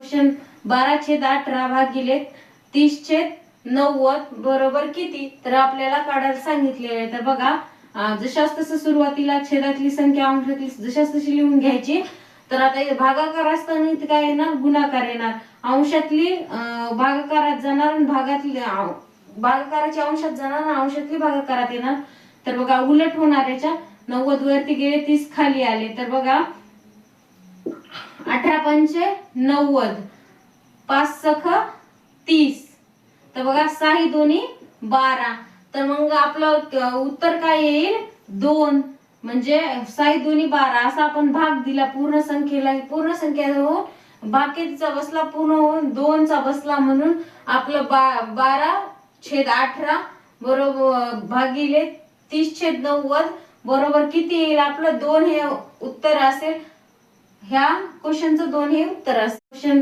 Question 12/18 भागिले 30/90 बरोबर किती? तर आपल्याला काढायला सांगितलेलं आहे. तर बघा, जशास तसं सुरुवातीला छेदातली संख्या अंशातली जशास तशी लिहून घ्यायची. तर आता भागाकार असताना इथे काय येणार? गुणाकार येणार. अंशातली भागाकारात जाणार आणि भागाकाराची अंशात जाणार आणि अंशातली भागाकारात येणार. तर बघा उलट होणार. याच्या 90 वरती गेले, 30 खाली आले. तर बघा 18×5 = 90, 5 सख 30. तर बघा 6 दोन्ही 12. तर मग आपलं उत्तर काय येईल? 2. म्हणजे 6 दोन्ही 12 असा आपण भाग दिला पूर्ण संख्येला. पूर्ण संख्या होऊन बाकीचा बसला, पूर्ण होऊन 2 चा बसला, म्हणून आपलं 12/18 बरोबर भागिले 30/90 बरोबर किती येईल? आपलं 2 हे उत्तर असेल. ह्या क्वेश्चनचं 2 हे उत्तर असेल.